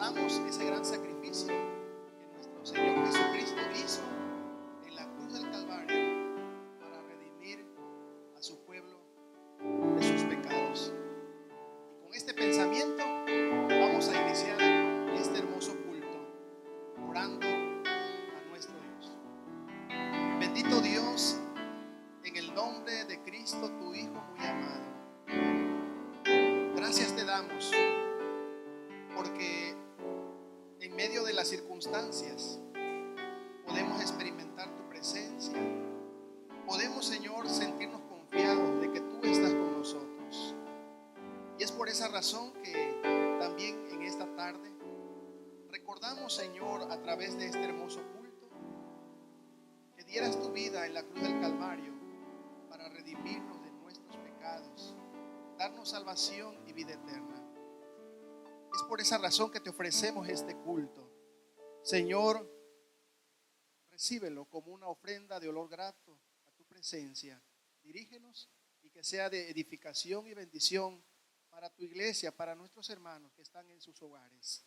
recordamos ese gran sacrificio que nuestro Señor Jesucristo hizo en la cruz del Calvario para redimir a su pueblo de sus pecados. Y con este pensamiento vamos a iniciar este hermoso culto orando a nuestro Dios. Bendito Dios, en el nombre de Cristo, tu Hijo muy amado, gracias te damos porque en medio de las circunstancias podemos experimentar tu presencia. Podemos, Señor, sentirnos confiados de que tú estás con nosotros. Y es por esa razón que también en esta tarde recordamos, Señor, a través de este hermoso culto, que dieras tu vida en la cruz del Calvario para redimirnos de nuestros pecados, darnos salvación y vida eterna. Es por esa razón que te ofrecemos este culto. Señor, recíbelo como una ofrenda de olor grato a tu presencia. Dirígenos y que sea de edificación y bendición para tu iglesia, para nuestros hermanos que están en sus hogares.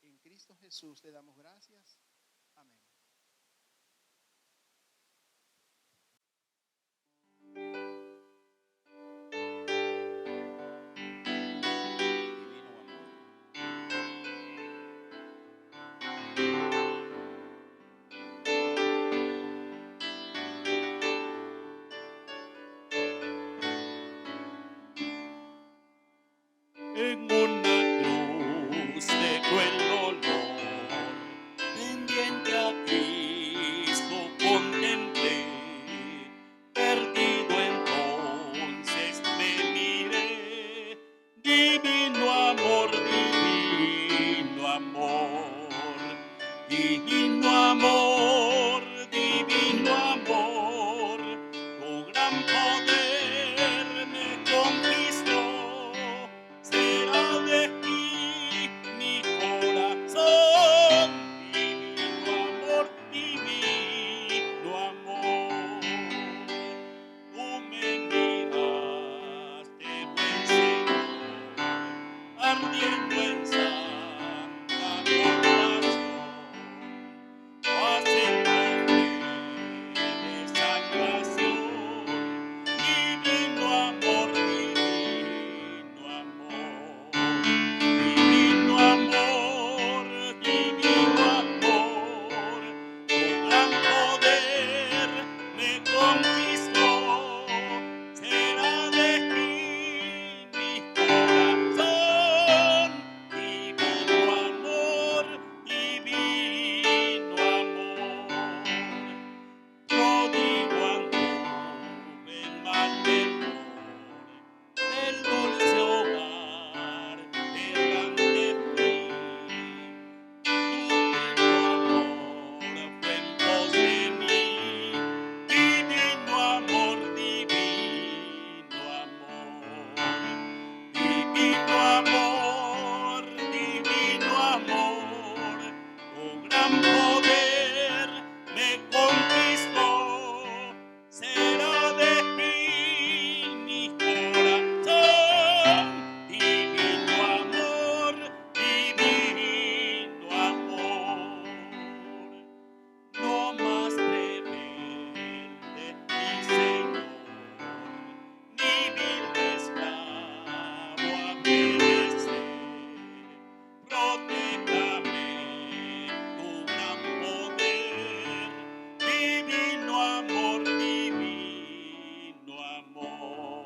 En Cristo Jesús te damos gracias. Amén. En una cruz de cruel dolor, pendiente a Cristo contemplé, perdido entonces me miré. Divino amor, divino amor, divino amor, divino amor, tu gran poder me conquistó. Será de ti mi corazón, divino amor, divino amor. Tú me miraste, buen Señor, ardiendo en santa compasión, haciéndome de salvación. Divino amor, divino amor, divino amor, divino amor, tu gran poder me conquistó. Será de ti mi corazón, divino amor, divino amor. Pródigo anduve en mal temor, del dulce hogar errante fui. Tu amor fue en pos de mí, divino amor, divino amor, divino amor, divino amor, tu gran poder me conquistó. Será de ti mi corazón, divino amor, divino amor. No más rebelde, mi Señor, ni vil esclavo obedecer. Protéjame tu gran poder, divino amor, divino amor,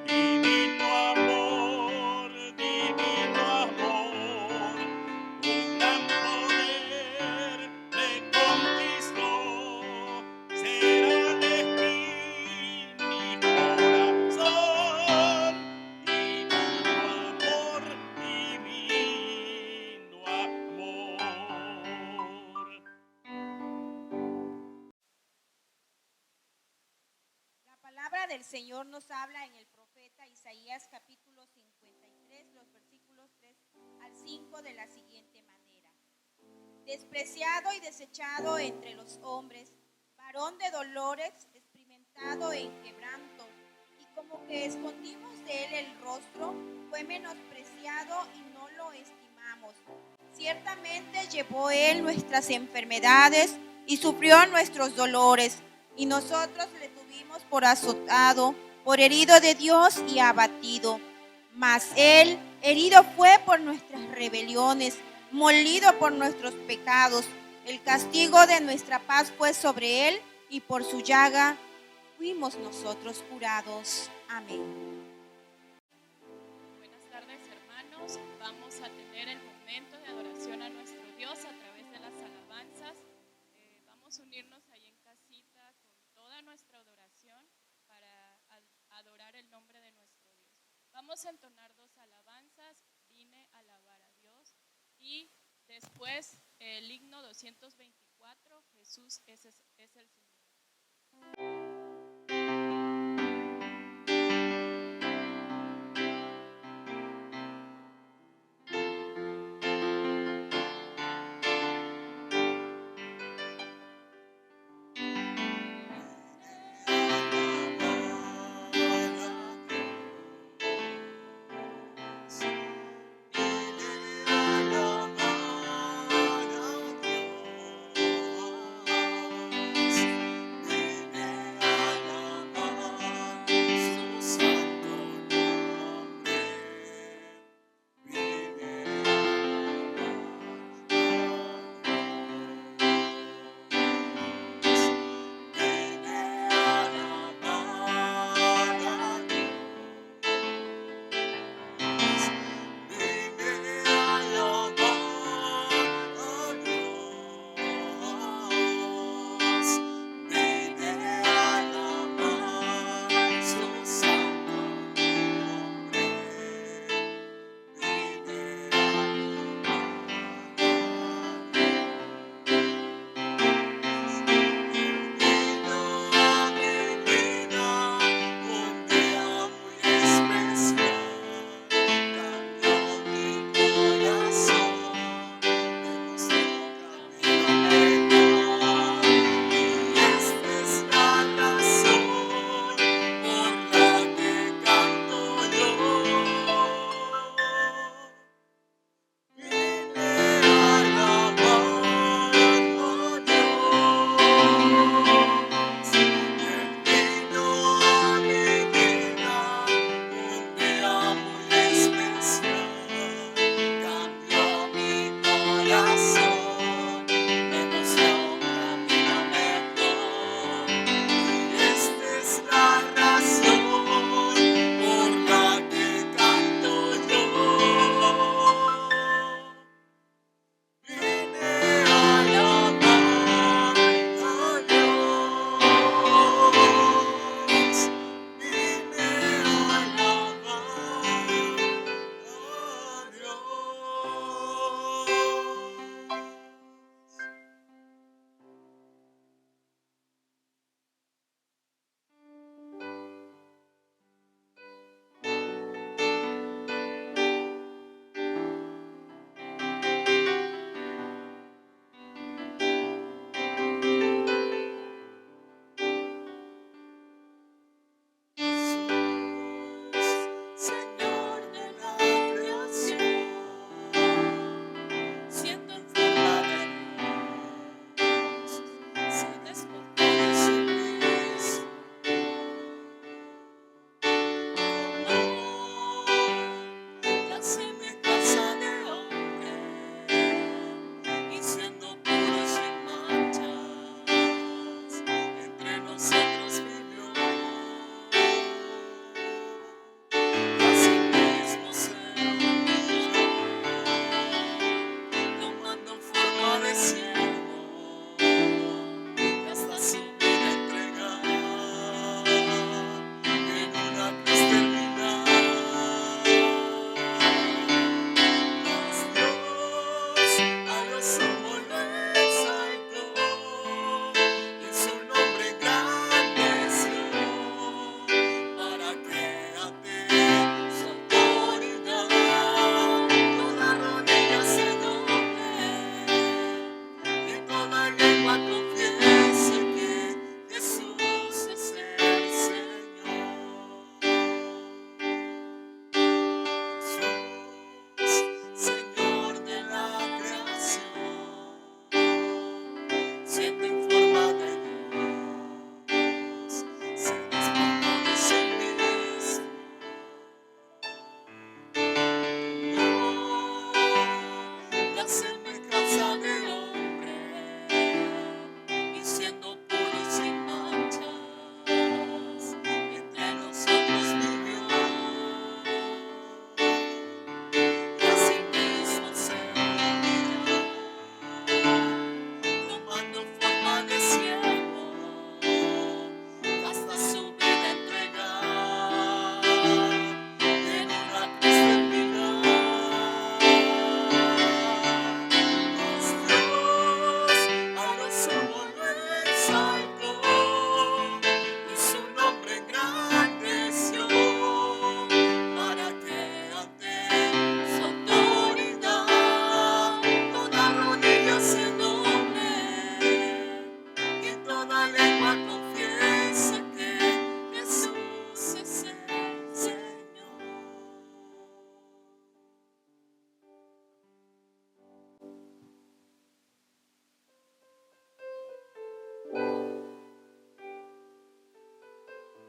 divino amor, divino amor, tu gran poder me conquistó. Será de ti mi corazón, divino amor, divino amor. La palabra del Señor nos habla en el profeta Isaías capítulo 53, los versículos 3 al 5 de la siguiente manera. Despreciado y desechado entre los hombres, varón de dolores, experimentado en quebranto, y como que escondimos de él el rostro, fue menospreciado y no lo estimamos. Ciertamente llevó Él nuestras enfermedades y sufrió nuestros dolores, y nosotros le tuvimos por azotado, por herido de Dios y abatido. Mas Él herido fue por nuestras rebeliones, molido por nuestros pecados. El castigo de nuestra paz fue sobre Él, y por su llaga fuimos nosotros curados. Amén. Buenas tardes, hermanos. Vamos a tener el momento de adoración a nuestro Dios a través de las alabanzas. Vamos a unirnos ahí en casita con toda nuestra adoración para adorar el nombre de nuestro Dios. Vamos a entonar 2 alabanzas, Vine a alabar a Dios, y después el himno 224, Jesús es el Señor. Vine a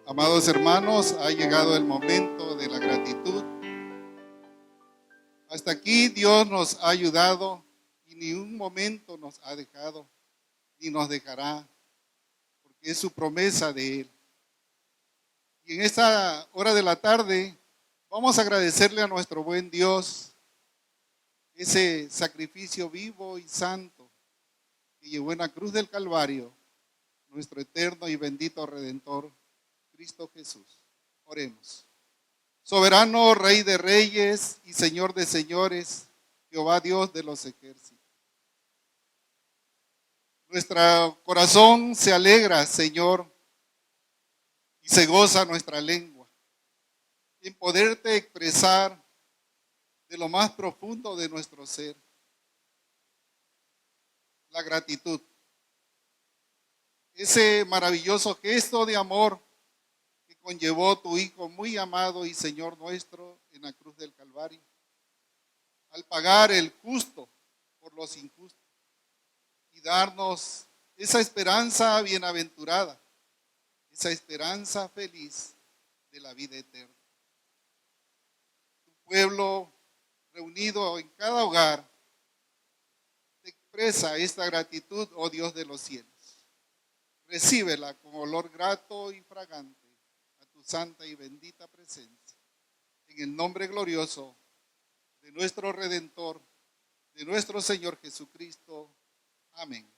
Amados hermanos, ha llegado el momento de la gratitud. Hasta aquí Dios nos ha ayudado y ni un momento nos ha dejado, ni nos dejará, porque es su promesa de Él. Y en esta hora de la tarde vamos a agradecerle a nuestro buen Dios ese sacrificio vivo y santo que llevó en la cruz del Calvario nuestro eterno y bendito Redentor, Cristo Jesús. Oremos. Soberano Rey de Reyes y Señor de Señores, Jehová Dios de los ejércitos. Nuestro corazón se alegra, Señor, y se goza nuestra lengua en poderte expresar de lo más profundo de nuestro ser la gratitud. Ese maravilloso gesto de amor que conllevó tu Hijo muy amado y Señor nuestro en la cruz del Calvario, al pagar el justo por los injustos y darnos esa esperanza bienaventurada, esa esperanza feliz de la vida eterna. Tu pueblo reunido en cada hogar te expresa esta gratitud, oh Dios de los cielos. Recíbela con olor grato y fragante a tu santa y bendita presencia. En el nombre glorioso de nuestro Redentor, de nuestro Señor Jesucristo. Amén.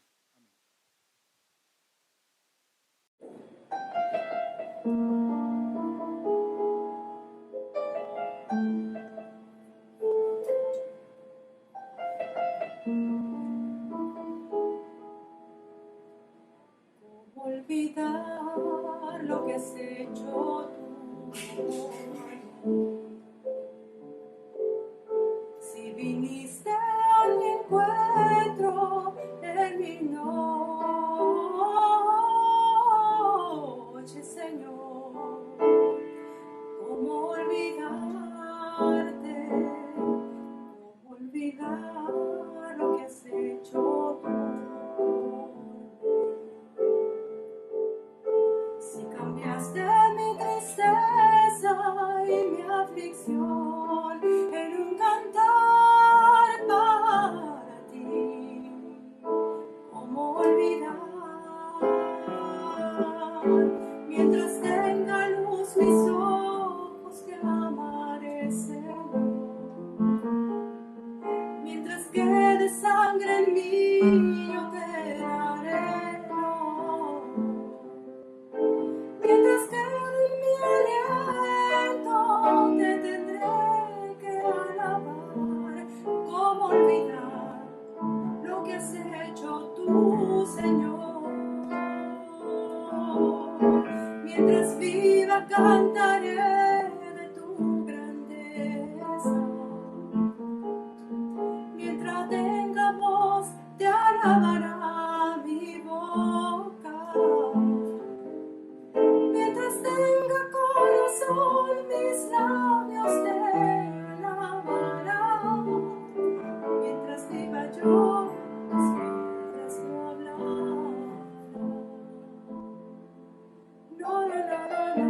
Olvidar lo que has hecho tú. Si viniste a mi encuentro en mi noche, Señor, ¿cómo olvidarte? ¿Cómo olvidar lo que has hecho tú? Si cambiaste mi tristeza y mi aflicción en un cantar para ti, ¿cómo olvidar? Mientras tenga luz mis ojos te amaré, Señor. Mientras quede sangre en mí yo te daré. Mientras quede en mi aliento te tendré que alabar. ¿Cómo olvidar lo que has hecho tú, Señor? Mientras viva cantaré de tu grandeza. Mientras tenga voz te alabará mi boca. Mientras tenga corazón, mis labios te alabarán. Mientras viva yo, mis piedras no hablarán. No, no, no, no, no.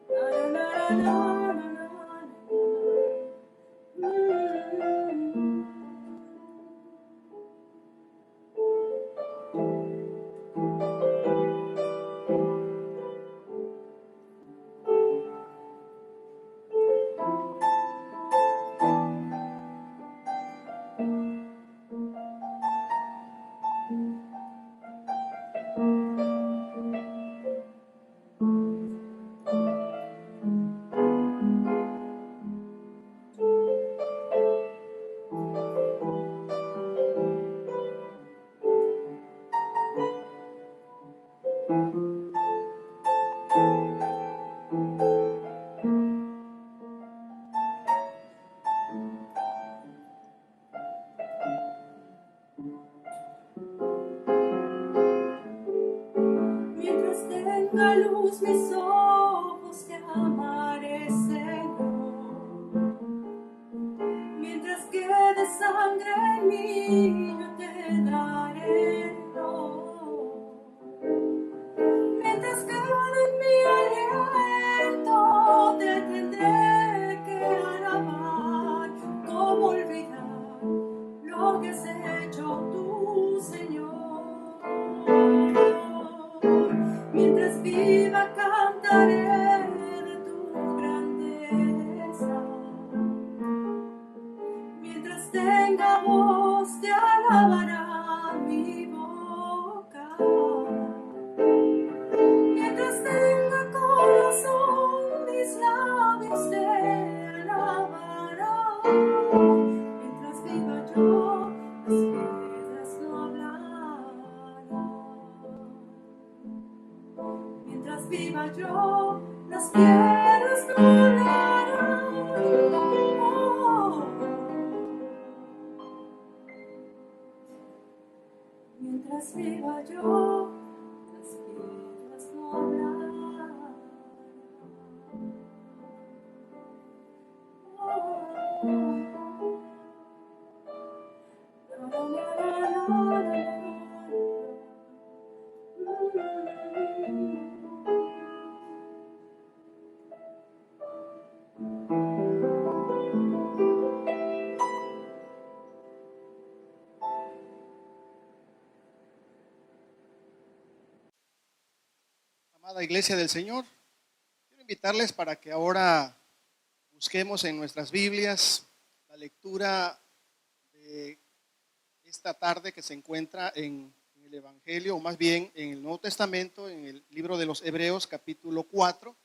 No, no, no, no, no, no. Mientras tenga luz mis ojos te amaré, Señor. Mientras quede sangre en mí yo te daré. tenga voz te alabará mi boca. Mientras tenga corazón, mis labios te alabarán. Mientras viva yo, las piedras no hablarán. Mientras viva yo, las piedras no hablarán. Oh. Mientras viva yo, las piedras no hablarán. Amada Iglesia del Señor, quiero invitarles para que ahora busquemos en nuestras Biblias la lectura de esta tarde que se encuentra en el Evangelio, o más bien en el Nuevo Testamento, en el libro de los Hebreos, capítulo 4.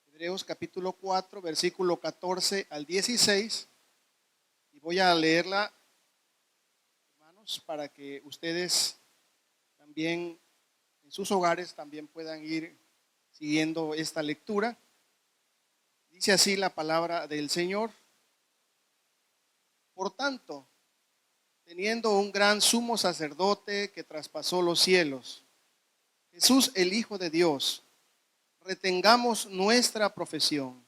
Hebreos capítulo 4, versículo 14 al 16. Y voy a leerla, hermanos, para que ustedes también en sus hogares también puedan ir siguiendo esta lectura. Dice así la palabra del Señor. Por tanto, teniendo un gran sumo sacerdote que traspasó los cielos, Jesús el Hijo de Dios, retengamos nuestra profesión,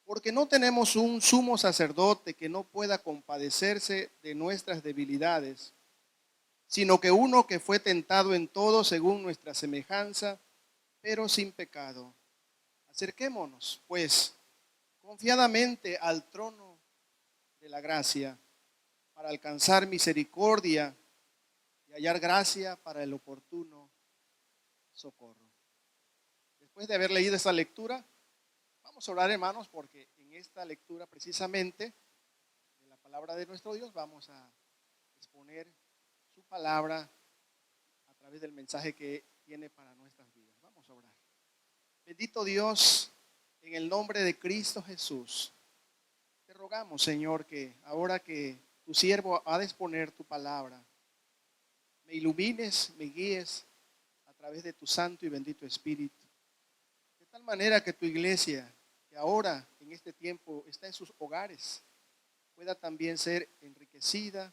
porque no tenemos un sumo sacerdote que no pueda compadecerse de nuestras debilidades, sino que uno que fue tentado en todo según nuestra semejanza, pero sin pecado. Acerquémonos, pues, confiadamente al trono de la gracia, para alcanzar misericordia y hallar gracia para el oportuno socorro. Después de haber leído esta lectura, vamos a orar, hermanos, porque en esta lectura precisamente de la palabra de nuestro Dios vamos a exponer su palabra a través del mensaje que tiene para nuestras vidas. Vamos a orar. Bendito Dios, en el nombre de Cristo Jesús, te rogamos, Señor, que ahora que tu siervo ha de exponer tu palabra, me ilumines, me guíes a través de tu santo y bendito Espíritu. De tal manera que tu iglesia, que ahora en este tiempo está en sus hogares, pueda también ser enriquecida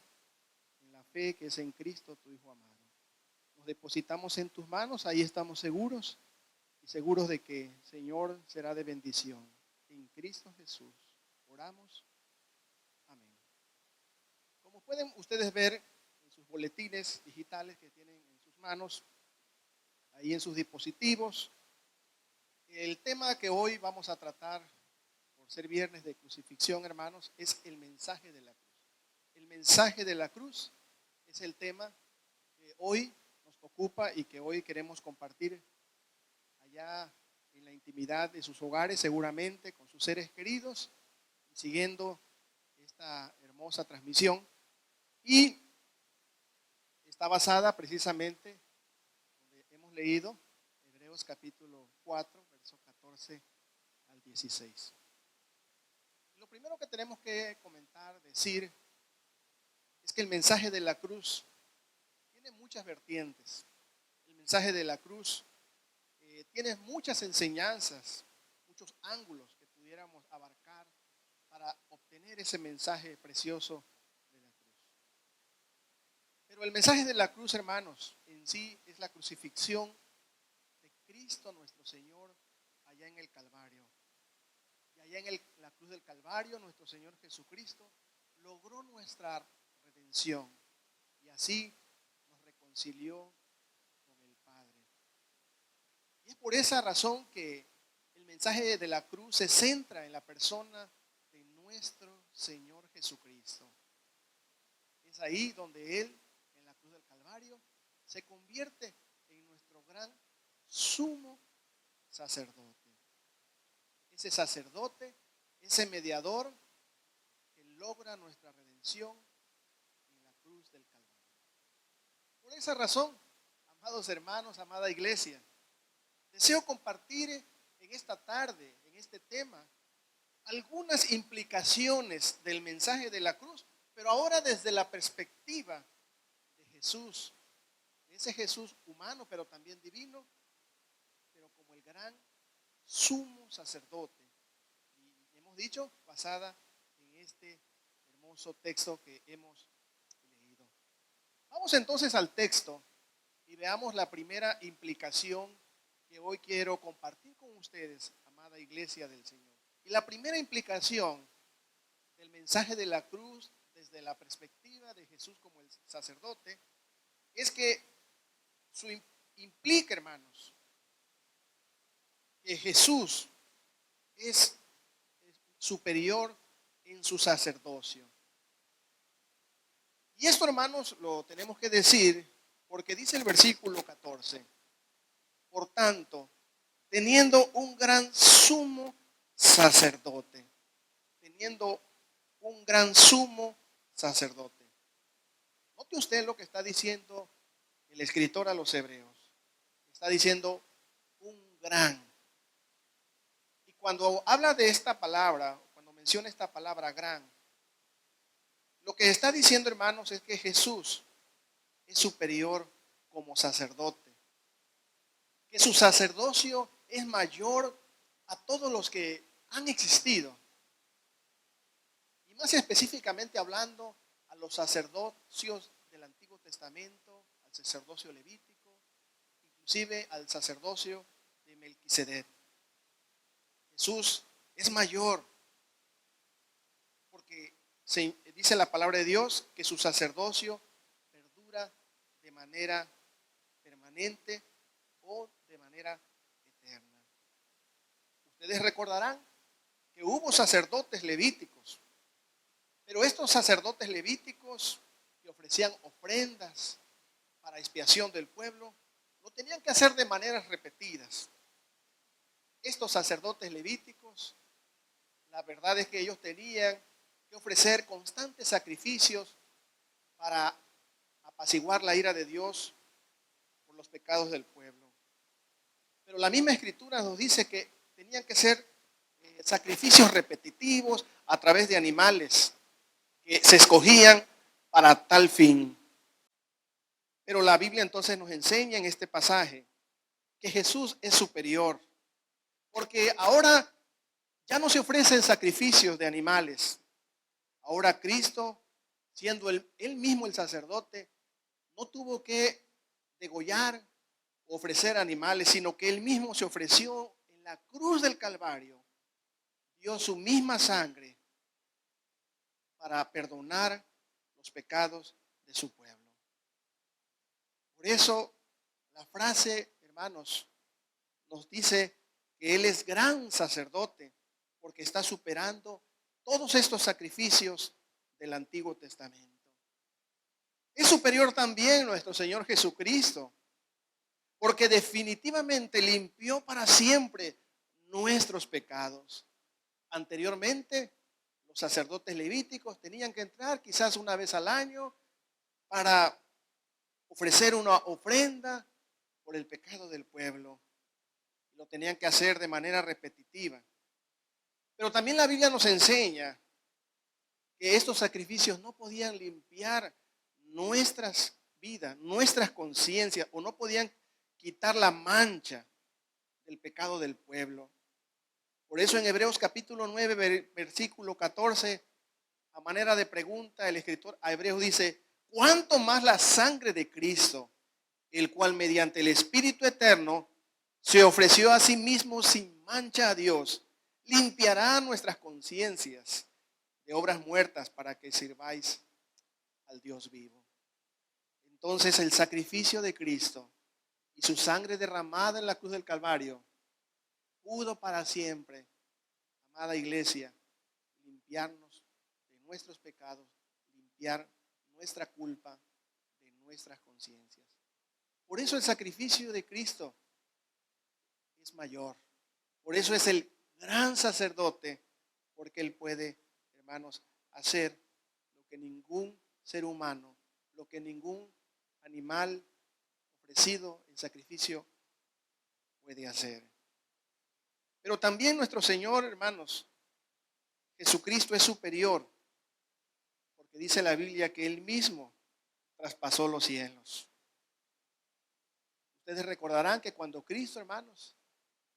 en la fe que es en Cristo, tu Hijo amado. Nos depositamos en tus manos, ahí estamos seguros y seguros de que, Señor, será de bendición. En Cristo Jesús oramos. Amén. Como pueden ustedes ver en sus boletines digitales que tienen en sus manos, ahí en sus dispositivos, el tema que hoy vamos a tratar, por ser viernes de crucifixión, hermanos, es el mensaje de la cruz. El mensaje de la cruz es el tema que hoy nos ocupa y que hoy queremos compartir allá en la intimidad de sus hogares, seguramente con sus seres queridos, siguiendo esta hermosa transmisión. Y está basada precisamente donde hemos leído Hebreos capítulo 4, verso 14 al 16. Lo primero que tenemos que comentar, decir, es que el mensaje de la cruz tiene muchas vertientes. El mensaje de la cruz tiene muchas enseñanzas, muchos ángulos que pudiéramos abarcar para obtener ese mensaje precioso de la cruz. Pero el mensaje de la cruz, hermanos, en sí es la crucifixión de Cristo nuestro Señor allá en el Calvario. Y allá en la cruz del Calvario, nuestro Señor Jesucristo logró nuestra redención y así nos reconcilió con el Padre. Y es por esa razón que el mensaje de la cruz se centra en la persona de nuestro Señor Jesucristo. Es ahí donde Él, en la cruz del Calvario, se convierte en nuestro gran sumo sacerdote. Ese sacerdote, ese mediador logra nuestra redención en la cruz del Calvario. Por esa razón, amados hermanos, amada iglesia, deseo compartir en esta tarde, en este tema, algunas implicaciones del mensaje de la cruz, pero ahora desde la perspectiva de Jesús, ese Jesús humano, pero también divino, pero como el gran sumo sacerdote. Y hemos dicho, basada en este hermoso texto que hemos leído. Vamos entonces al texto y veamos la primera implicación que hoy quiero compartir con ustedes, amada iglesia del Señor. Y la primera implicación del mensaje de la cruz desde la perspectiva de Jesús como el sacerdote es que implica, hermanos, que Jesús es superior en su sacerdocio. Y esto, hermanos, lo tenemos que decir porque dice el versículo 14: por tanto, teniendo un gran sumo sacerdote, teniendo un gran sumo sacerdote. Note usted lo que está diciendo el escritor a los hebreos. Está diciendo un gran. Y cuando habla de esta palabra, cuando menciona esta palabra gran, lo que está diciendo, hermanos, es que Jesús es superior como sacerdote, que su sacerdocio es mayor a todos los que han existido. Y más específicamente hablando a los sacerdocios del Antiguo Testamento, al sacerdocio levítico, inclusive al sacerdocio de Melquisedec. Jesús es mayor porque se dice la palabra de Dios que su sacerdocio perdura de manera permanente o de manera eterna. Ustedes recordarán que hubo sacerdotes levíticos, pero estos sacerdotes levíticos que ofrecían ofrendas para expiación del pueblo, lo tenían que hacer de maneras repetidas. Estos sacerdotes levíticos, la verdad es que ellos tenían que ofrecer constantes sacrificios para apaciguar la ira de Dios por los pecados del pueblo. Pero la misma Escritura nos dice que tenían que ser sacrificios repetitivos a través de animales que se escogían para tal fin. Pero la Biblia entonces nos enseña en este pasaje que Jesús es superior, porque ahora ya no se ofrecen sacrificios de animales. Ahora Cristo, siendo él mismo el sacerdote, no tuvo que degollar o ofrecer animales, sino que él mismo se ofreció en la cruz del Calvario, dio su misma sangre para perdonar los pecados de su pueblo. Por eso la frase, hermanos, nos dice que Él es gran sacerdote porque está superando todos estos sacrificios del Antiguo Testamento. Es superior también nuestro Señor Jesucristo porque definitivamente limpió para siempre nuestros pecados. Anteriormente, los sacerdotes levíticos tenían que entrar quizás una vez al año para ofrecer una ofrenda por el pecado del pueblo. Lo tenían que hacer de manera repetitiva. Pero también la Biblia nos enseña que estos sacrificios no podían limpiar nuestras vidas, nuestras conciencias, o no podían quitar la mancha del pecado del pueblo. Por eso en Hebreos capítulo 9, versículo 14, a manera de pregunta, el escritor a Hebreos dice: ¿cuánto más la sangre de Cristo, el cual mediante el Espíritu eterno se ofreció a sí mismo sin mancha a Dios, limpiará nuestras conciencias de obras muertas para que sirváis al Dios vivo? Entonces el sacrificio de Cristo y su sangre derramada en la cruz del Calvario pudo para siempre, amada iglesia, limpiarnos de nuestros pecados, limpiar nuestra culpa de nuestras conciencias. Por eso el sacrificio de Cristo es mayor. Por eso es el gran sacerdote, porque Él puede, hermanos, hacer lo que ningún ser humano, lo que ningún animal ofrecido en sacrificio puede hacer. Pero también nuestro Señor, hermanos, Jesucristo es superior, porque dice la Biblia que Él mismo traspasó los cielos. Ustedes recordarán que cuando Cristo, hermanos,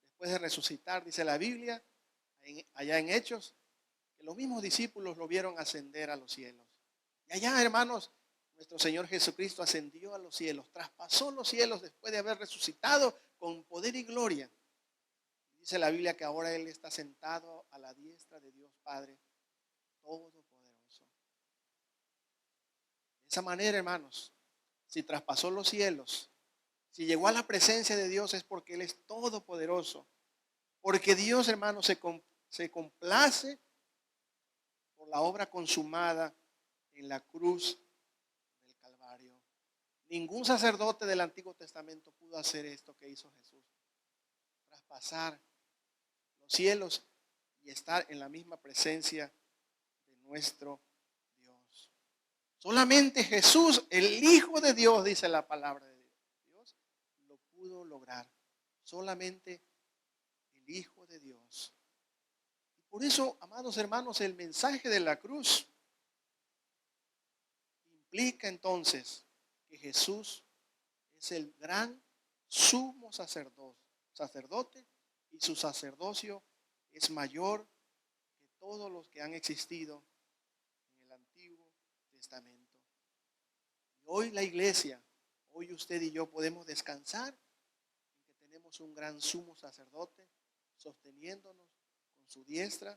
después de resucitar, dice la Biblia, allá en Hechos, que los mismos discípulos lo vieron ascender a los cielos. Y allá, hermanos, nuestro Señor Jesucristo ascendió a los cielos, traspasó los cielos después de haber resucitado con poder y gloria. Dice la Biblia que ahora Él está sentado a la diestra de Dios Padre Todopoderoso. De esa manera, hermanos, si traspasó los cielos, si llegó a la presencia de Dios, es porque Él es todopoderoso. Porque Dios, hermanos, se complace por la obra consumada en la cruz del Calvario. Ningún sacerdote del Antiguo Testamento pudo hacer esto que hizo Jesús: traspasar los cielos y estar en la misma presencia de nuestro Dios. Solamente Jesús, el Hijo de Dios, dice la palabra de Dios, lo pudo lograr. Solamente el Hijo de Dios. Y por eso, amados hermanos, el mensaje de la cruz implica entonces que Jesús es el gran sumo sacerdote, y su sacerdocio es mayor que todos los que han existido en el Antiguo Testamento. Y hoy la iglesia, hoy usted y yo podemos descansar en que tenemos un gran sumo sacerdote sosteniéndonos con su diestra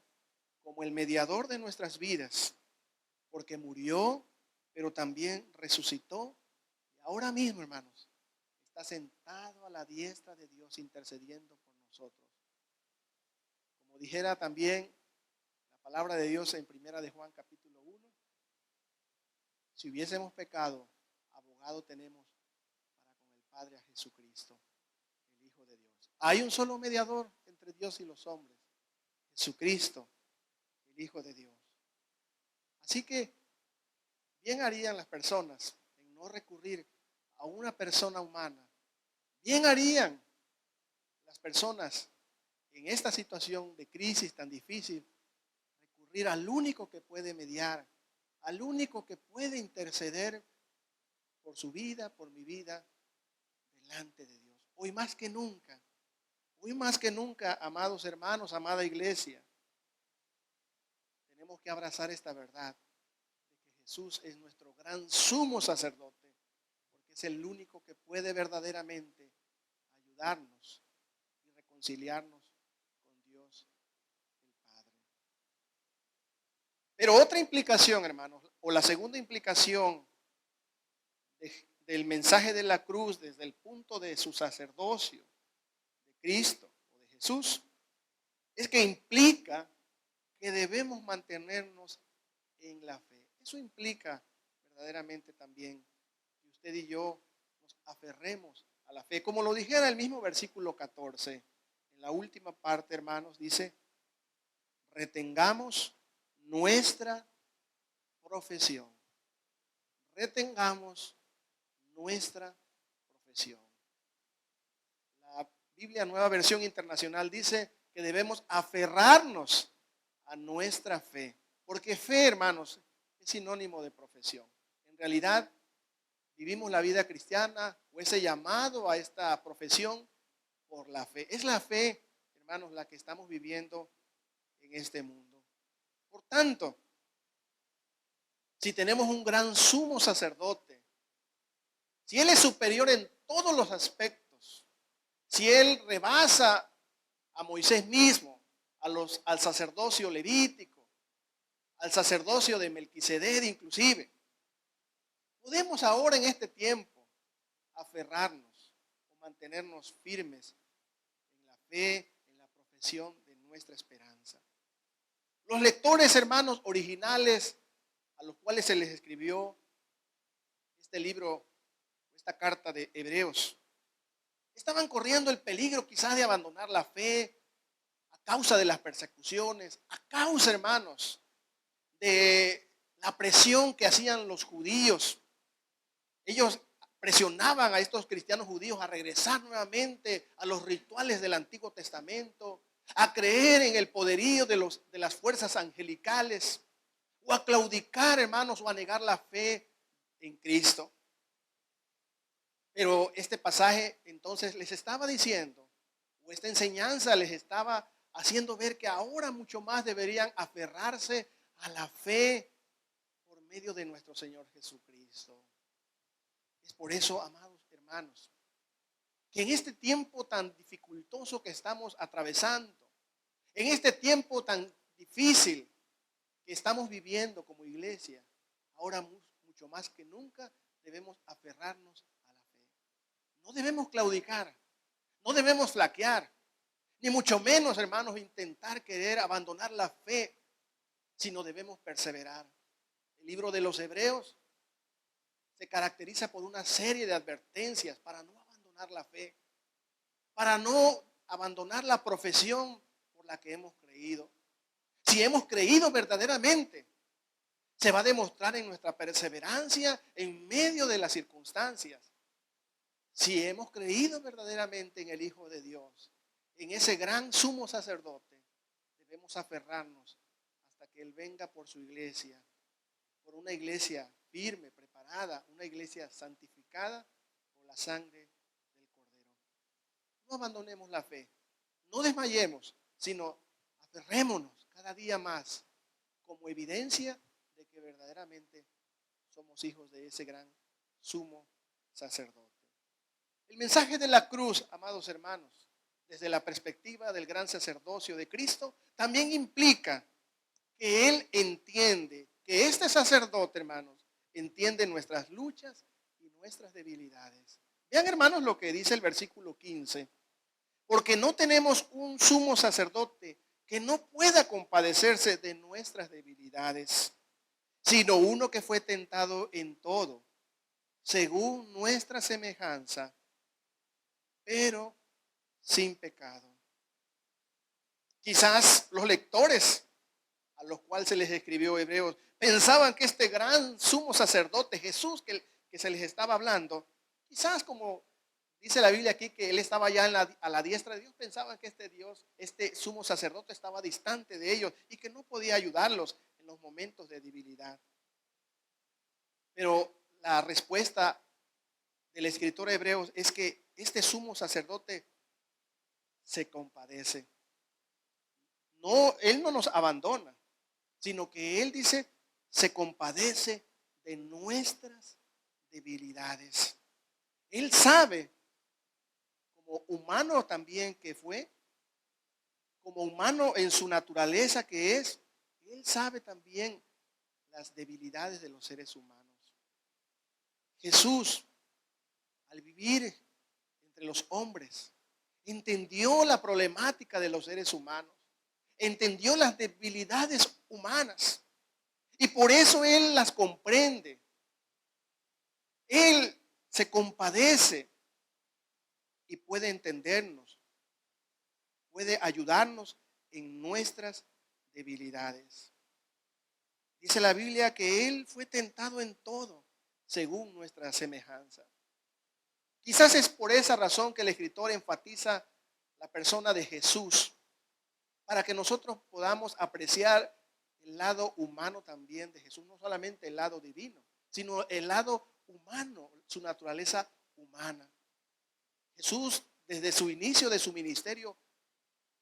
como el mediador de nuestras vidas, porque murió, pero también resucitó, y ahora mismo, hermanos, está sentado a la diestra de Dios intercediendo por nosotros. Como dijera también la palabra de Dios en Primera de Juan capítulo 1, si hubiésemos pecado, abogado tenemos para con el Padre a Jesucristo, el Hijo de Dios. Hay un solo mediador entre Dios y los hombres, Jesucristo, el Hijo de Dios. Así que bien harían las personas en no recurrir a una persona humana. Bien harían las personas en esta situación de crisis tan difícil recurrir al único que puede mediar, al único que puede interceder por su vida, por mi vida, delante de Dios. Hoy más que nunca, amados hermanos, amada iglesia, tenemos que abrazar esta verdad de que Jesús es nuestro gran sumo sacerdote, porque es el único que puede verdaderamente ayudarnos y reconciliarnos con Dios el Padre. Pero otra implicación, hermanos, o la segunda implicación del mensaje de la cruz desde el punto de su sacerdocio de Cristo o de Jesús, es que implica que debemos mantenernos en la fe. Eso implica verdaderamente también que usted y yo nos aferremos a la fe. Como lo dijera el mismo versículo 14, en la última parte, hermanos, dice: retengamos nuestra profesión. Retengamos nuestra profesión. La Biblia Nueva Versión Internacional dice que debemos aferrarnos a nuestra fe, porque fe, hermanos, es sinónimo de profesión. En realidad, vivimos la vida cristiana o ese llamado a esta profesión por la fe. Es la fe, hermanos, la que estamos viviendo en este mundo. Por tanto, si tenemos un gran sumo sacerdote, si Él es superior en todos los aspectos, si Él rebasa a Moisés mismo, al sacerdocio levítico, al sacerdocio de Melquisedec inclusive, podemos ahora en este tiempo aferrarnos o mantenernos firmes en la fe, en la profesión de nuestra esperanza. Los lectores, hermanos, originales a los cuales se les escribió este libro, esta carta de Hebreos, estaban corriendo el peligro quizás de abandonar la fe a causa de las persecuciones, a causa, hermanos, de la presión que hacían los judíos. Ellos presionaban a estos cristianos judíos a regresar nuevamente a los rituales del Antiguo Testamento, a creer en el poderío de las fuerzas angelicales, o a claudicar, hermanos, o a negar la fe en Cristo. Pero este pasaje entonces les estaba diciendo, o esta enseñanza les estaba haciendo ver que ahora mucho más deberían aferrarse a la fe por medio de nuestro Señor Jesucristo. Es por eso, amados hermanos, que en este tiempo tan dificultoso que estamos atravesando, en este tiempo tan difícil que estamos viviendo como iglesia, ahora mucho más que nunca debemos aferrarnos a la fe. No debemos claudicar, no debemos flaquear, ni mucho menos, hermanos, intentar querer abandonar la fe, sino debemos perseverar. El libro de los Hebreos se caracteriza por una serie de advertencias para no abandonar la fe, para no abandonar la profesión por la que hemos creído. Si hemos creído verdaderamente, se va a demostrar en nuestra perseverancia en medio de las circunstancias. Si hemos creído verdaderamente en el Hijo de Dios, en ese gran sumo sacerdote, debemos aferrarnos hasta que Él venga por su iglesia, por una iglesia firme, preparada, una iglesia santificada por la sangre del Cordero. No abandonemos la fe, no desmayemos, sino aferrémonos cada día más como evidencia de que verdaderamente somos hijos de ese gran sumo sacerdote. El mensaje de la cruz, amados hermanos, desde la perspectiva del gran sacerdocio de Cristo, también implica que Él entiende, que este sacerdote, hermanos, entiende nuestras luchas y nuestras debilidades. Vean, hermanos, lo que dice el versículo 15. Porque no tenemos un sumo sacerdote que no pueda compadecerse de nuestras debilidades, sino uno que fue tentado en todo, según nuestra semejanza, pero sin pecado. Quizás los lectores a los cuales se les escribió Hebreos pensaban que este gran sumo sacerdote, Jesús, que se les estaba hablando, quizás como dice la Biblia aquí que Él estaba ya a la diestra de Dios, pensaban que este sumo sacerdote estaba distante de ellos y que no podía ayudarlos en los momentos de debilidad. Pero la respuesta del escritor de Hebreos es que este sumo sacerdote se compadece. No, Él no nos abandona, sino que Él dice, se compadece de nuestras debilidades. Él sabe, como humano también que fue, como humano en su naturaleza que es, Él sabe también las debilidades de los seres humanos. Jesús, al vivir entre los hombres, entendió la problemática de los seres humanos, entendió las debilidades humanas y por eso Él las comprende. Él se compadece y puede entendernos, puede ayudarnos en nuestras debilidades. Dice la Biblia que Él fue tentado en todo, según nuestra semejanza. Quizás es por esa razón que el escritor enfatiza la persona de Jesús, para que nosotros podamos apreciar el lado humano también de Jesús, no solamente el lado divino, sino el lado humano, su naturaleza humana. Jesús, desde su inicio de su ministerio,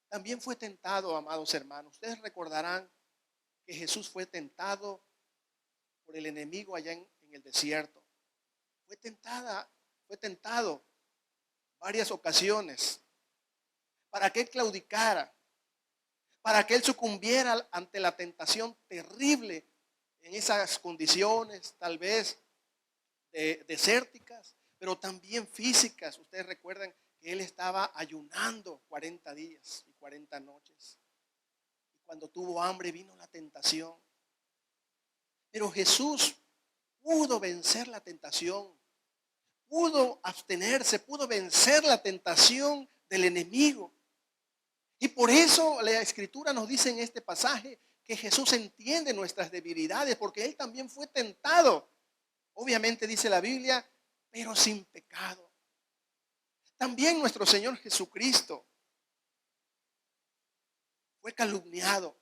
también fue tentado, amados hermanos. Ustedes recordarán que Jesús fue tentado por el enemigo allá en el desierto. Fue tentado varias ocasiones para que Él claudicara, para que Él sucumbiera ante la tentación terrible en esas condiciones, tal vez desérticas, pero también físicas. Ustedes recuerdan que Él estaba ayunando 40 días y 40 noches. Y cuando tuvo hambre vino la tentación. Pero Jesús pudo vencer la tentación, pudo abstenerse, pudo vencer la tentación del enemigo. Y por eso la Escritura nos dice en este pasaje que Jesús entiende nuestras debilidades porque Él también fue tentado. Obviamente dice la Biblia, pero sin pecado. También nuestro Señor Jesucristo fue calumniado,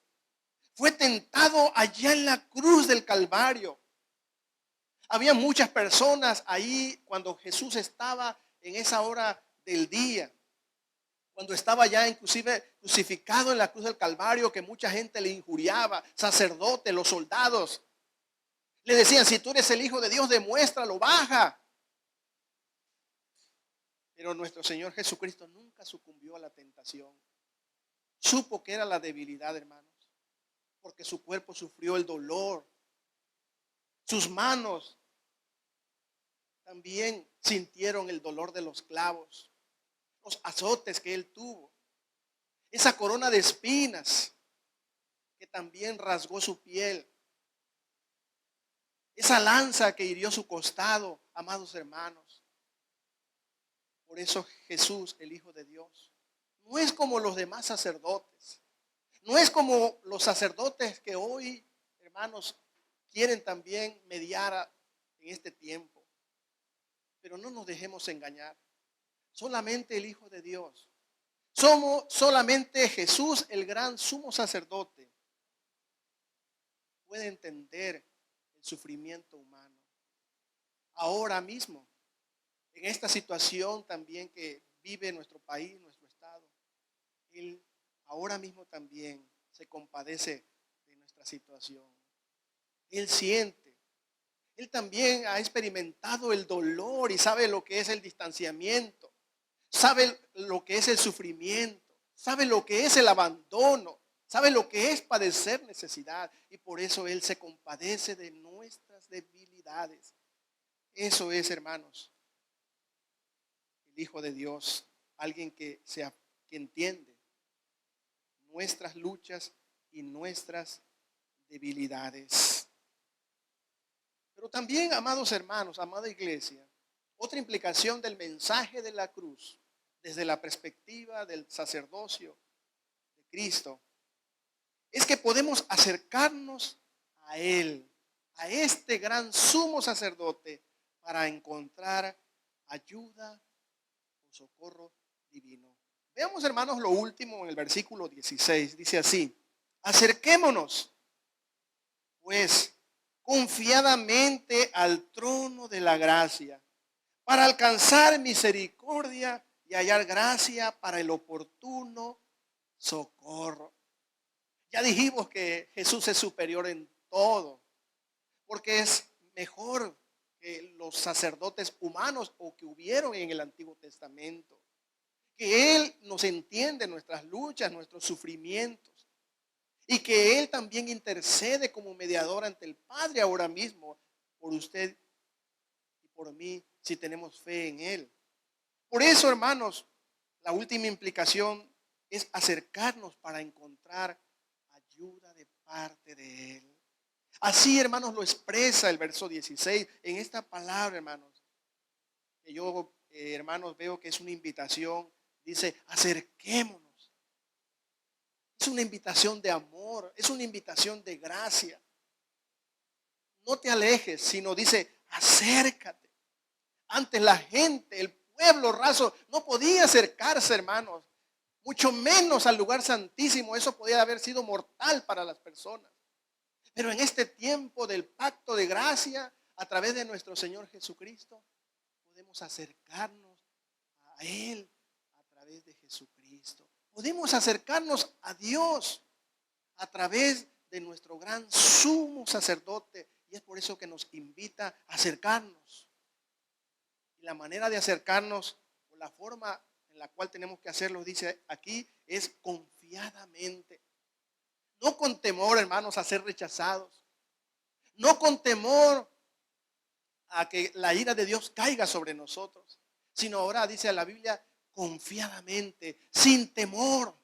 fue tentado allá en la cruz del Calvario. Había muchas personas ahí cuando Jesús estaba en esa hora del día, cuando estaba ya inclusive crucificado en la cruz del Calvario, que mucha gente le injuriaba, sacerdotes, los soldados. Le decían, si tú eres el Hijo de Dios, demuéstralo, baja. Pero nuestro Señor Jesucristo nunca sucumbió a la tentación. Supo que era la debilidad, hermanos, porque su cuerpo sufrió el dolor. Sus manos también sintieron el dolor de los clavos, los azotes que Él tuvo, esa corona de espinas que también rasgó su piel, esa lanza que hirió su costado, amados hermanos. Por eso Jesús, el Hijo de Dios, no es como los demás sacerdotes, no es como los sacerdotes que hoy, hermanos, quieren también mediar en este tiempo. Pero no nos dejemos engañar. Solamente el Hijo de Dios. Solamente Jesús, el gran sumo sacerdote, puede entender el sufrimiento humano. Ahora mismo, en esta situación también que vive nuestro país, nuestro estado, Él ahora mismo también se compadece de nuestra situación. Él siente. Él también ha experimentado el dolor y sabe lo que es el distanciamiento. Sabe lo que es el sufrimiento. Sabe lo que es el abandono. Sabe lo que es padecer necesidad. Y por eso Él se compadece de nuestras debilidades. Eso es, hermanos, el Hijo de Dios. Alguien que entiende nuestras luchas y nuestras debilidades. Pero también, amados hermanos, amada iglesia, otra implicación del mensaje de la cruz, desde la perspectiva del sacerdocio de Cristo, es que podemos acercarnos a Él, a este gran sumo sacerdote, para encontrar ayuda o socorro divino. Veamos, hermanos, lo último en el versículo 16. Dice así: acerquémonos, pues, confiadamente al trono de la gracia, para alcanzar misericordia y hallar gracia para el oportuno socorro. Ya dijimos que Jesús es superior en todo, porque es mejor que los sacerdotes humanos o que hubieron en el Antiguo Testamento. Que Él nos entiende nuestras luchas, nuestros sufrimientos. Y que Él también intercede como mediador ante el Padre ahora mismo por usted y por mí, si tenemos fe en Él. Por eso, hermanos, la última implicación es acercarnos para encontrar ayuda de parte de Él. Así, hermanos, lo expresa el verso 16 en esta palabra, hermanos. Que yo, hermanos, veo que es una invitación. Dice, acerquémonos. Es una invitación de amor, es una invitación de gracia. No te alejes, sino dice, acércate. Antes la gente, el pueblo raso, no podía acercarse, hermanos. Mucho menos al lugar santísimo. Eso podía haber sido mortal para las personas. Pero en este tiempo del pacto de gracia, a través de nuestro Señor Jesucristo, podemos acercarnos a Él a través de Jesucristo. Podemos acercarnos a Dios a través de nuestro gran sumo sacerdote. Y es por eso que nos invita a acercarnos. Y la manera de acercarnos, o la forma en la cual tenemos que hacerlo, dice aquí, es confiadamente. No con temor, hermanos, a ser rechazados. No con temor a que la ira de Dios caiga sobre nosotros. Sino ahora dice la Biblia, confiadamente, sin temor.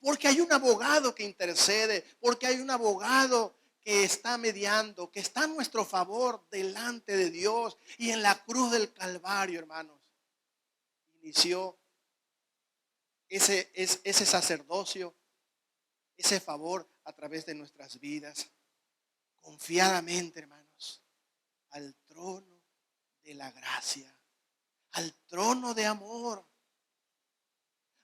Porque hay un abogado que intercede. Porque hay un abogado que está mediando, que está a nuestro favor delante de Dios. Y en la cruz del Calvario, hermanos, inició ese sacerdocio ese favor a través de nuestras vidas, confiadamente, hermanos, al trono de la gracia, al trono de amor,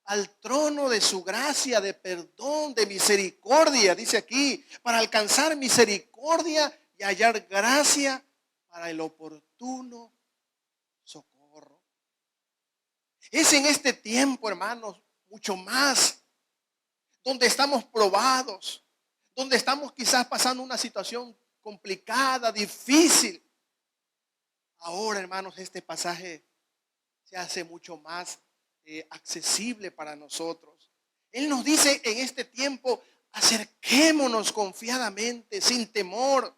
al trono de su gracia, de perdón, de misericordia, dice aquí, para alcanzar misericordia y hallar gracia para el oportuno socorro. Es en este tiempo, hermanos, mucho más, donde estamos probados, donde estamos quizás pasando una situación complicada, difícil. Ahora, hermanos, este pasaje se hace mucho más accesible para nosotros. Él nos dice en este tiempo, acerquémonos confiadamente, sin temor.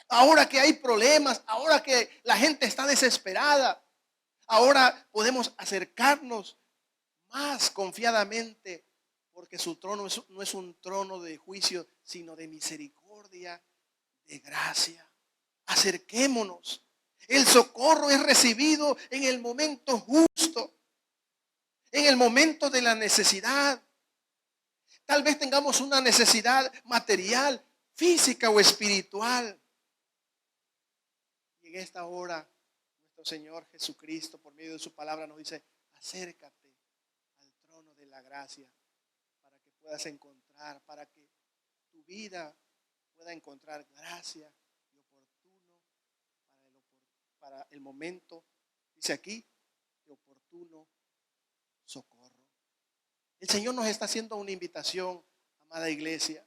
Ahora que hay problemas, ahora que la gente está desesperada, ahora podemos acercarnos más confiadamente, porque su trono no es un trono de juicio, sino de misericordia, de gracia. Acerquémonos. El socorro es recibido en el momento justo, en el momento de la necesidad. Tal vez tengamos una necesidad material, física o espiritual. Y en esta hora, nuestro Señor Jesucristo, por medio de su palabra, nos dice, acércate al trono de la gracia para que puedas encontrar, para que tu vida pueda encontrar gracia y oportuno para el momento, dice aquí, de oportuno socorro. El Señor nos está haciendo una invitación, amada iglesia,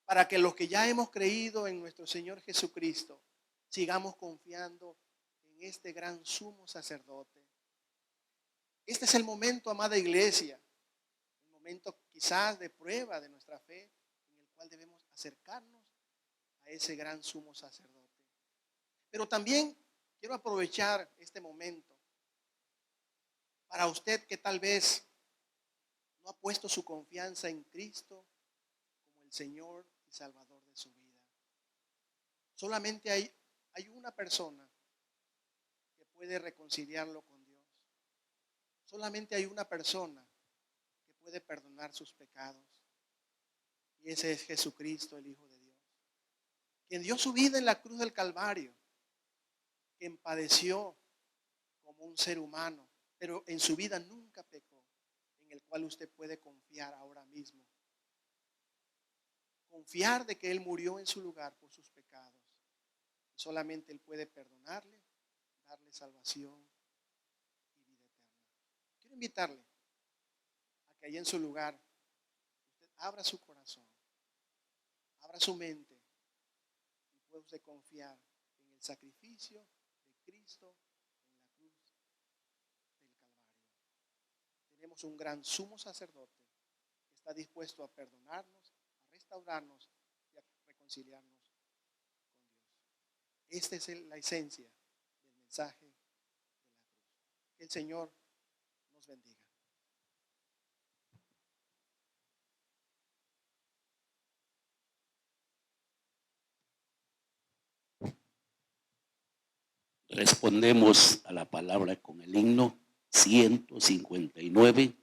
para que los que ya hemos creído en nuestro Señor Jesucristo, sigamos confiando en este gran sumo sacerdote. Este es el momento, amada iglesia, el momento quizás de prueba de nuestra fe, en el cual debemos acercarnos a ese gran sumo sacerdote. Pero también quiero aprovechar este momento para usted que tal vez no ha puesto su confianza en Cristo como el Señor y Salvador de su vida. Solamente hay una persona que puede reconciliarlo con Dios. Solamente hay una persona que puede perdonar sus pecados. Y ese es Jesucristo, el Hijo de Dios, quien dio su vida en la cruz del Calvario, quien padeció como un ser humano, pero en su vida nunca pecó, en el cual usted puede confiar ahora mismo. Confiar de que Él murió en su lugar por sus pecados. Y solamente Él puede perdonarle, darle salvación y vida eterna. Quiero invitarle a que allí en su lugar usted abra su corazón, abra su mente y pueda usted confiar en el sacrificio de Cristo en la cruz del Calvario. Tenemos un gran sumo sacerdote que está dispuesto a perdonarnos, a restaurarnos y a reconciliarnos con Dios. Esta es la esencia del mensaje de la cruz. Que el Señor nos bendiga. Respondemos a la palabra con el himno 159,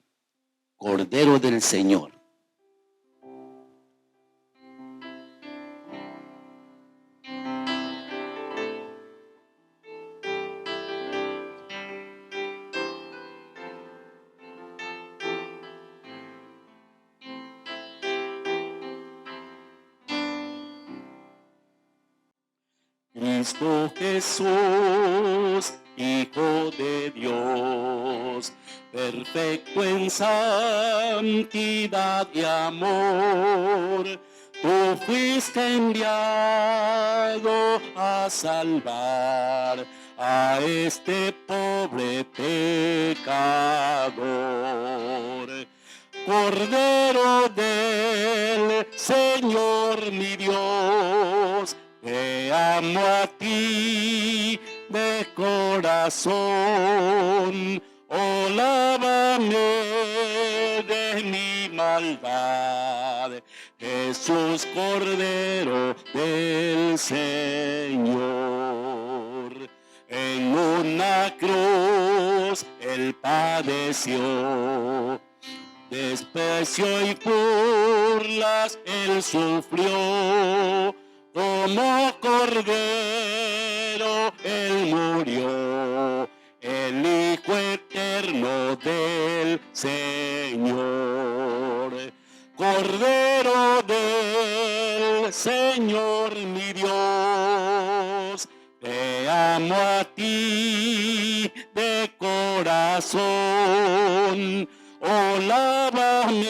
Cordero del Señor. Cristo Jesús, Hijo de Dios, perfecto en santidad y amor, tú fuiste enviado a salvar a este pobre pecador. Cordero del Señor mi Dios, te amo a ti de corazón, oh lávame de mi maldad, Jesús Cordero del Señor. En una cruz Él padeció, desprecio y burlas Él sufrió, como cordero Él murió, el Hijo eterno del Señor. Cordero del Señor mi Dios, te amo a ti de corazón, oh lávame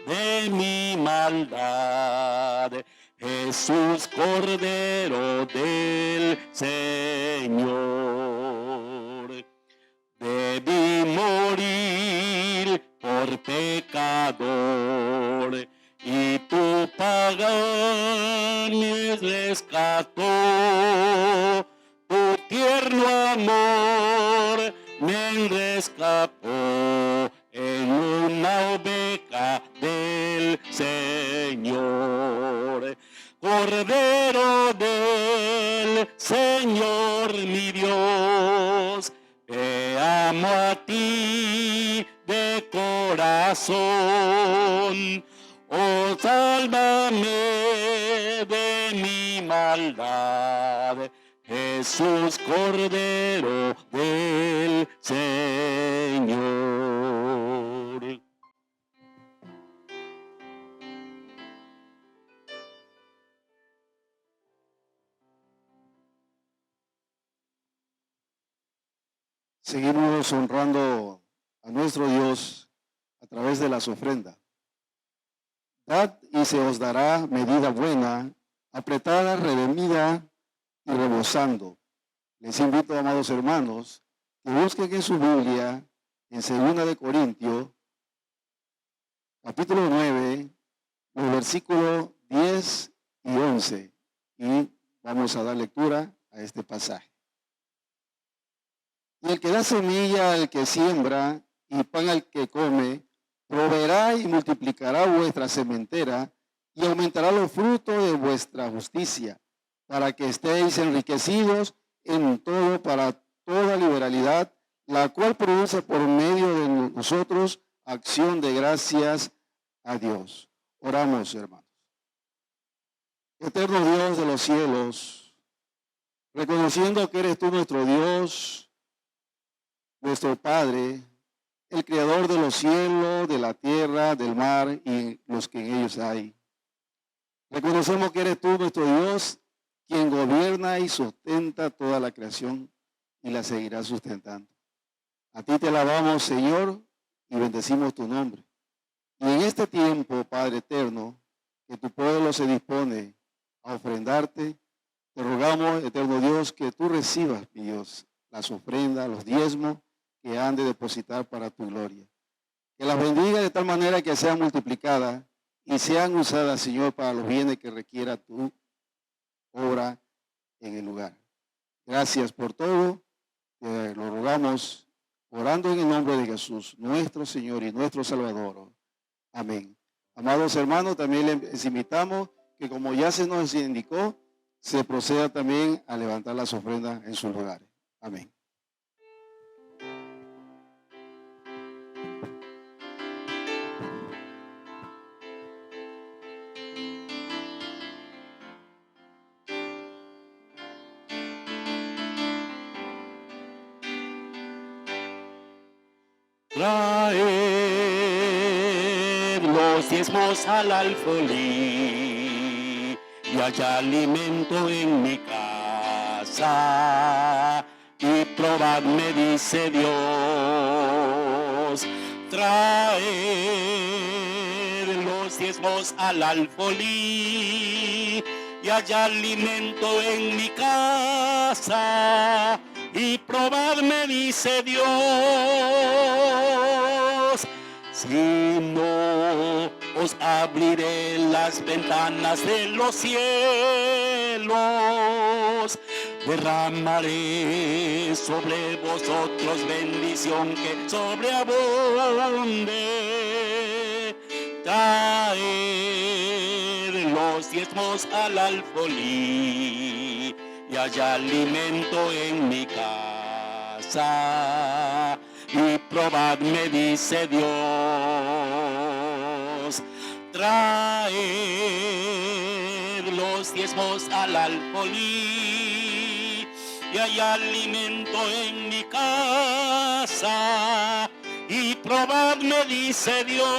de mi maldad, Jesús Cordero del Señor. Debí morir por pecador, y tu pagar me rescató, tu tierno amor me rescató en una oveja del Señor. Cordero del Señor mi Dios, te amo a ti de corazón, oh sálvame de mi maldad, Jesús Cordero del Señor. Seguimos honrando a nuestro Dios a través de las ofrendas. Dad y se os dará medida buena, apretada, redimida y rebosando. Les invito, amados hermanos, que busquen en su Biblia, en 2 de Corintios, capítulo 9, los versículos 10 y 11. Y vamos a dar lectura a este pasaje. Y el que da semilla al que siembra y pan al que come, proveerá y multiplicará vuestra sementera y aumentará los frutos de vuestra justicia, para que estéis enriquecidos en todo para toda liberalidad, la cual produce por medio de nosotros acción de gracias a Dios. Oramos, hermanos. Eterno Dios de los cielos, reconociendo que eres tú nuestro Dios, nuestro Padre, el Creador de los cielos, de la tierra, del mar y los que en ellos hay. Reconocemos que eres tú nuestro Dios, quien gobierna y sustenta toda la creación y la seguirá sustentando. A ti te alabamos, Señor, y bendecimos tu nombre. Y en este tiempo, Padre eterno, que tu pueblo se dispone a ofrendarte, te rogamos, eterno Dios, que tú recibas, mi Dios, las ofrendas, los diezmos que han de depositar para tu gloria. Que las bendiga de tal manera que sean multiplicadas y sean usadas, Señor, para los bienes que requiera tu obra en el lugar. Gracias por todo. Te lo rogamos orando en el nombre de Jesús, nuestro Señor y nuestro Salvador. Amén. Amados hermanos, también les invitamos que, como ya se nos indicó, se proceda también a levantar las ofrendas en sus lugares. Amén. Traed los diezmos al alfolí y haya alimento en mi casa. Y probadme, dice Dios. Traed los diezmos al alfolí y haya alimento en mi casa. Y probadme, dice Dios, si no os abriré las ventanas de los cielos, derramaré sobre vosotros bendición que sobreabunde. Traed los diezmos al alfolí y haya alimento en mi casa. Y probadme, dice Dios. Traed los diezmos al alfolí, y hay alimento en mi casa. Y probadme, dice Dios.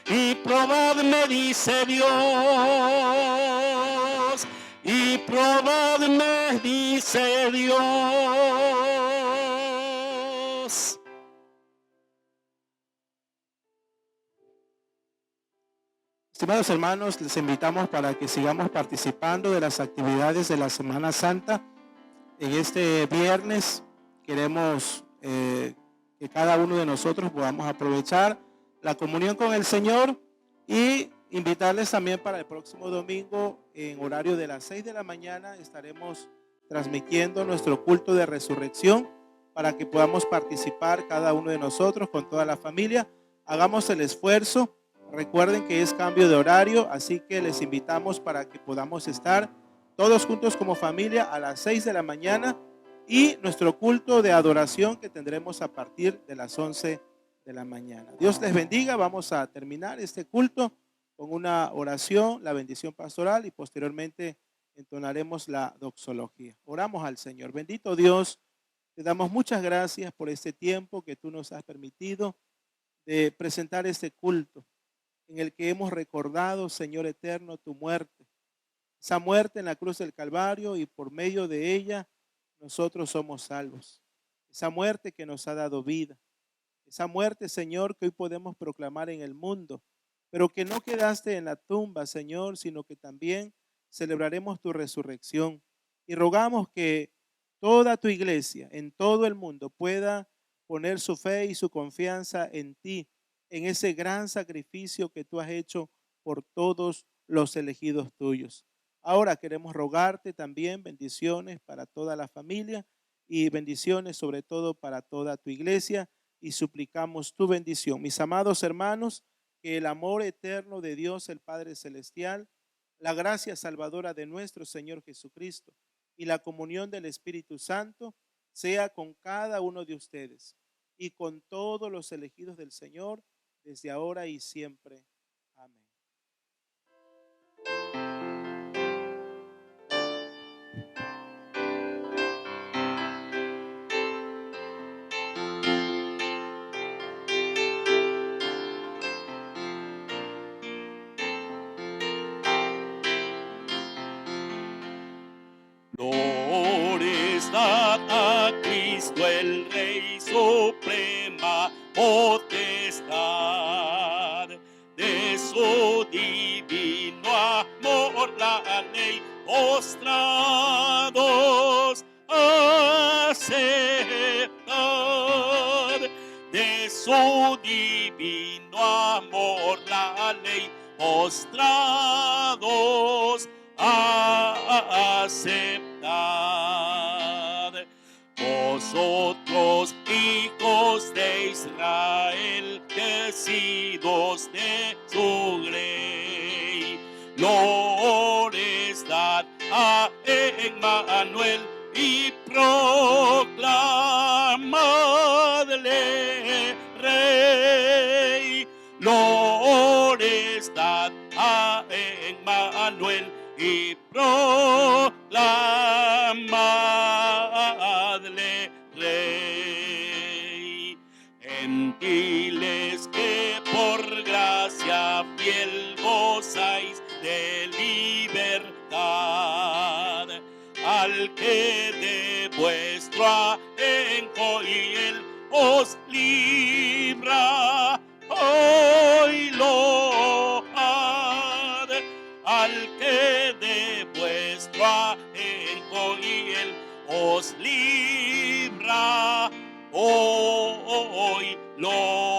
Y probadme, dice Dios. Y probadme, dice Dios. Estimados hermanos, les invitamos para que sigamos participando de las actividades de la Semana Santa. En este viernes queremos que cada uno de nosotros podamos aprovechar la comunión con el Señor y invitarles también para el próximo domingo en horario de las 6 de la mañana estaremos transmitiendo nuestro culto de resurrección para que podamos participar cada uno de nosotros con toda la familia. Hagamos el esfuerzo. Recuerden que es cambio de horario, así que les invitamos para que podamos estar todos juntos como familia a las 6 de la mañana y nuestro culto de adoración que tendremos a partir de las 11 de la mañana. Dios les bendiga. Vamos a terminar este culto con una oración, la bendición pastoral y posteriormente entonaremos la doxología. Oramos al Señor. Bendito Dios, te damos muchas gracias por este tiempo que tú nos has permitido de presentar este culto en el que hemos recordado, Señor eterno, tu muerte. Esa muerte en la cruz del Calvario y por medio de ella nosotros somos salvos. Esa muerte que nos ha dado vida. Esa muerte, Señor, que hoy podemos proclamar en el mundo, pero que no quedaste en la tumba, Señor, sino que también celebraremos tu resurrección. Y rogamos que toda tu iglesia en todo el mundo pueda poner su fe y su confianza en ti, en ese gran sacrificio que tú has hecho por todos los elegidos tuyos. Ahora queremos rogarte también bendiciones para toda la familia y bendiciones sobre todo para toda tu iglesia y suplicamos tu bendición. Mis amados hermanos, que el amor eterno de Dios el Padre Celestial, la gracia salvadora de nuestro Señor Jesucristo y la comunión del Espíritu Santo sea con cada uno de ustedes y con todos los elegidos del Señor desde ahora y siempre. Amén. Gloriedad a Cristo el Rey, suprema potestad. De su divino amor la ley, postrados aceptad. De su divino amor la ley, postrados aceptad. Vosotros, hijos de Israel, decidos de su ley, gloriedad a Emmanuel y proclamadle Rey. Gloriedad a Emmanuel y proclamadle Rey. Gentiles que por gracia fiel gozáis de libertad, al que de vuestro ajenjo y él os libra, hoy load al que de vuestro ajenjo y él os libra, hoy load.